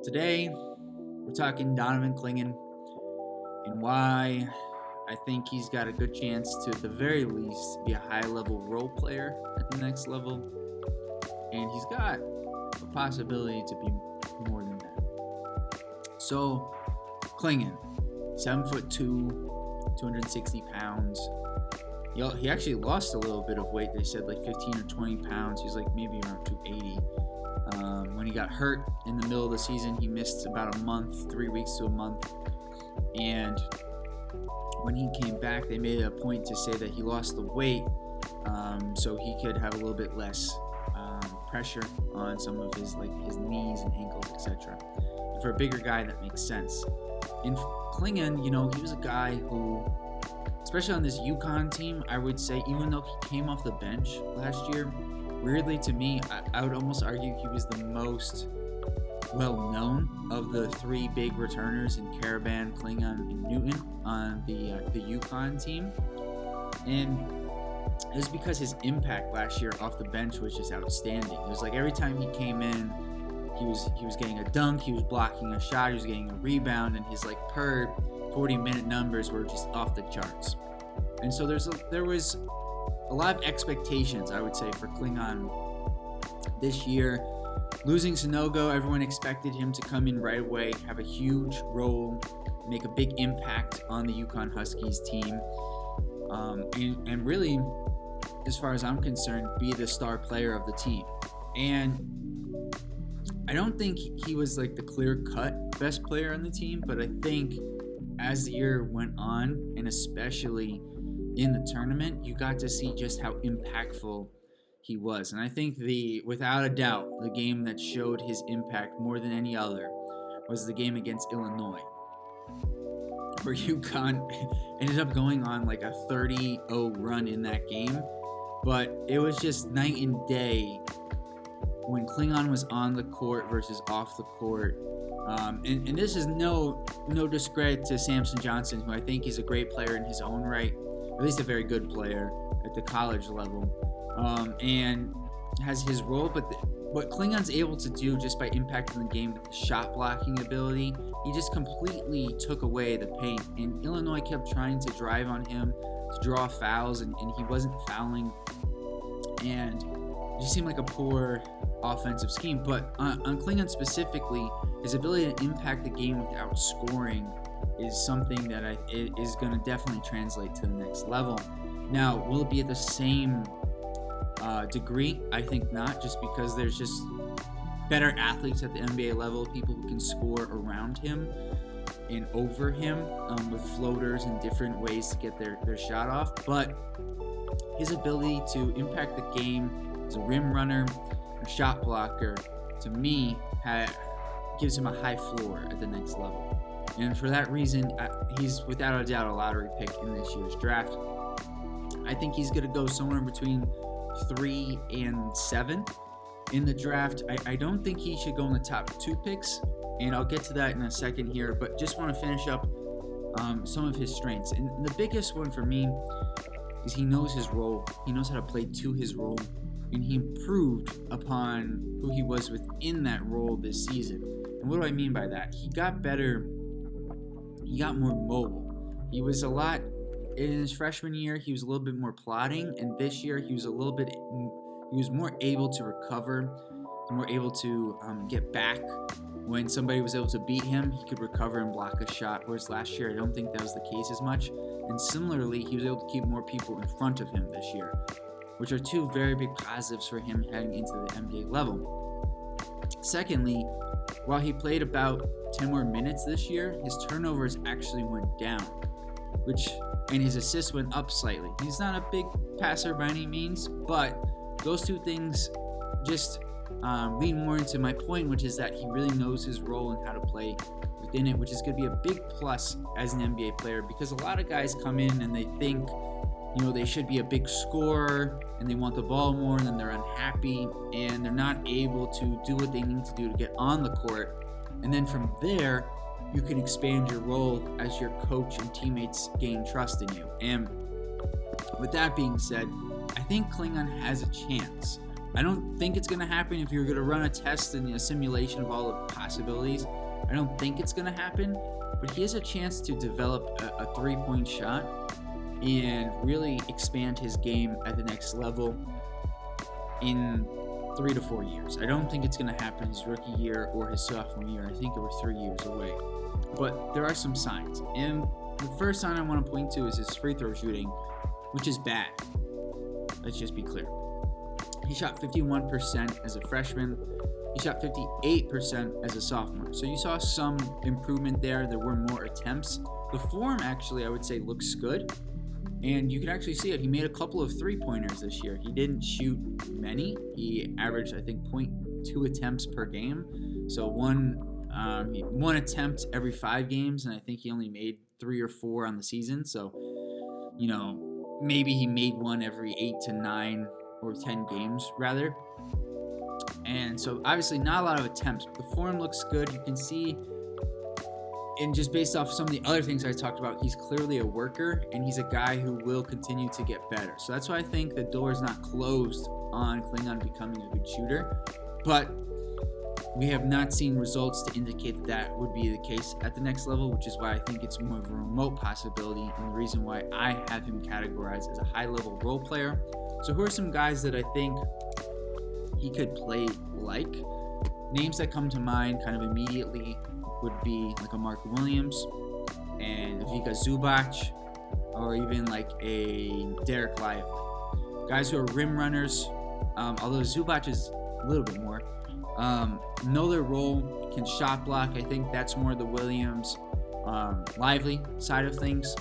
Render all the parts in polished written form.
Today, we're talking Donovan Clingan and why I think he's got a good chance to, at the very least, be a high-level role player at the next level. And he's got a possibility to be more than that. So, Clingan, 7'2", 260 pounds. He actually lost a little bit of weight. They said like 15 or 20 pounds. He's like maybe around 280. When he got hurt in the middle of the season, he missed about a month, 3 weeks to a month. And when he came back, they made a point to say that he lost the weight so he could have a little bit less pressure on some of his knees and ankles, etc. For a bigger guy, that makes sense. And Clingan, he was a guy who, especially on this UConn team, I would say, even though he came off the bench last year, weirdly to me, I would almost argue he was the most well-known of the three big returners in Caravan, Clingan, and Newton on the UConn team. And it was because his impact last year off the bench was just outstanding. It was like every time he came in, he was getting a dunk, he was blocking a shot, he was getting a rebound, and his per 40-minute numbers were just off the charts. And so there was a lot of expectations, I would say, for Clingan this year. Losing Sanogo, everyone expected him to come in right away, have a huge role, make a big impact on the UConn Huskies team, and really, as far as I'm concerned, be the star player of the team. And I don't think he was the clear-cut best player on the team, but I think as the year went on, and especially in the tournament, you got to see just how impactful he was. And I think without a doubt, the game that showed his impact more than any other was the game against Illinois, where UConn ended up going on a 30-0 run in that game. But it was just night and day when Clingan was on the court versus off the court. And this is no discredit to Samson Johnson, who I think is a great player in his own right, at least a very good player at the college level, and has his role. But what Clingan's able to do just by impacting the game with his shot blocking ability, he just completely took away the paint. And Illinois kept trying to drive on him to draw fouls, and he wasn't fouling. And it just seemed like a poor offensive scheme. But on Clingan specifically, his ability to impact the game without scoring is something that is going to definitely translate to the next level. Now, will it be at the same degree? I think not, just because there's just better athletes at the NBA level, people who can score around him and over him with floaters and different ways to get their shot off. But his ability to impact the game as a rim runner, a shot blocker, to me, gives him a high floor at the next level. And for that reason, he's without a doubt a lottery pick in this year's draft. I think he's going to go somewhere between 3 and 7 in the draft. I don't think he should go in the top 2 picks, and I'll get to that in a second here, but just want to finish up some of his strengths. And the biggest one for me is he knows his role. He knows how to play to his role, and he improved upon who he was within that role this season. And what do I mean by that? He got better. He got more mobile. He was in his freshman year, he was a little bit more plodding, and this year he was more able to recover, more able to get back. When somebody was able to beat him, he could recover and block a shot, whereas last year I don't think that was the case as much. And similarly, he was able to keep more people in front of him this year, which are two very big positives for him heading into the NBA level. Secondly, while he played about 10 more minutes this year, his turnovers actually went down, and his assists went up slightly. He's not a big passer by any means, but those two things just lead more into my point, which is that he really knows his role and how to play within it, which is going to be a big plus as an NBA player, because a lot of guys come in and they think, they should be a big scorer and they want the ball more, and then they're unhappy and they're not able to do what they need to do to get on the court. And then from there, you can expand your role as your coach and teammates gain trust in you. And with that being said, I think Clingan has a chance I don't think it's going to happen. If you're going to run a test and a simulation of all the possibilities, I don't think it's going to happen. But he has a chance to develop a three-point shot and really expand his game at the next level in 3 to 4 years. I don't think it's going to happen his rookie year or his sophomore year. I think we're 3 years away. But there are some signs. And the first sign I want to point to is his free throw shooting, which is bad. Let's just be clear. He shot 51% as a freshman. He shot 58% as a sophomore. So you saw some improvement there. There were more attempts. The form actually, I would say, looks good. And you can actually see it. He made a couple of three-pointers this year. He didn't shoot many. He averaged, I think, 0.2 attempts per game. So one attempt every 5 games, and I think he only made 3 or 4 on the season. So, you know, maybe he made one every 8 to 9 or 10 games, rather. And so, obviously, not a lot of attempts. But the form looks good. You can see, and just based off some of the other things I talked about, he's clearly a worker, and he's a guy who will continue to get better. So that's why I think the door is not closed on Clingan becoming a good shooter. But we have not seen results to indicate that that would be the case at the next level, which is why I think it's more of a remote possibility, and the reason why I have him categorized as a high-level role player. So who are some guys that I think he could play like? Names that come to mind kind of immediately would be like a Mark Williams and Vika Zubac, or even like a Derek Lively. Guys who are rim runners, although Zubac is a little bit more. Know their role, can shot block. I think that's more the Williams, Lively side of things,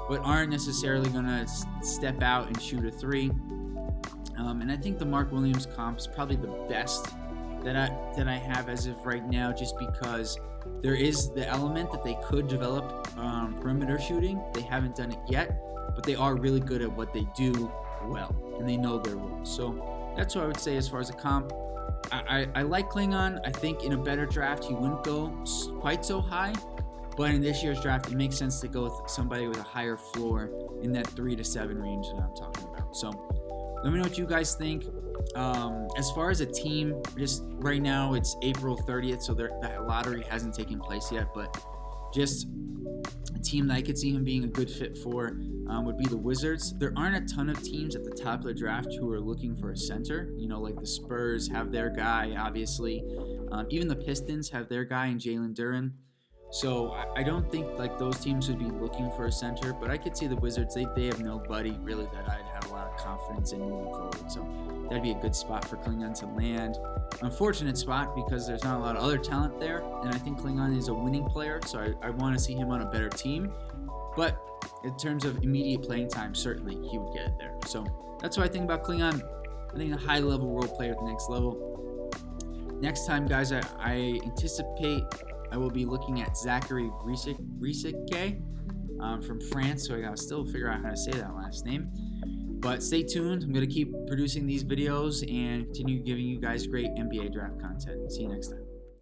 but aren't necessarily going to step out and shoot a 3. And I think the Mark Williams comp is probably the best that I have as of right now, just because there is the element that they could develop perimeter shooting. They haven't done it yet, but they are really good at what they do well, and they know their role. So that's what I would say as far as a comp. I like Clingan. I think in a better draft he wouldn't go quite so high, but in this year's draft it makes sense to go with somebody with a higher floor in that 3 to 7 range that I'm talking about. So let me know what you guys think. As far as a team, just right now it's April 30th, so that lottery hasn't taken place yet, but just a team that I could see him being a good fit for would be the Wizards. There aren't a ton of teams at the top of the draft who are looking for a center. You know, like the Spurs have their guy, obviously. Even the Pistons have their guy in Jalen Duren. So I don't think like those teams would be looking for a center, but I could see the Wizards. They have nobody really that I'd have a lot of confidence in moving forward. So that'd be a good spot for Clingan to land. Unfortunate spot because there's not a lot of other talent there, and I think Clingan is a winning player, so I want to see him on a better team. But in terms of immediate playing time, certainly he would get it there. So that's what I think about Clingan. I think a high-level role player at the next level. Next time, guys, I anticipate I will be looking at Zachary Riseke from France, so I gotta still figure out how to say that last name. But stay tuned. I'm going to keep producing these videos and continue giving you guys great NBA draft content. See you next time.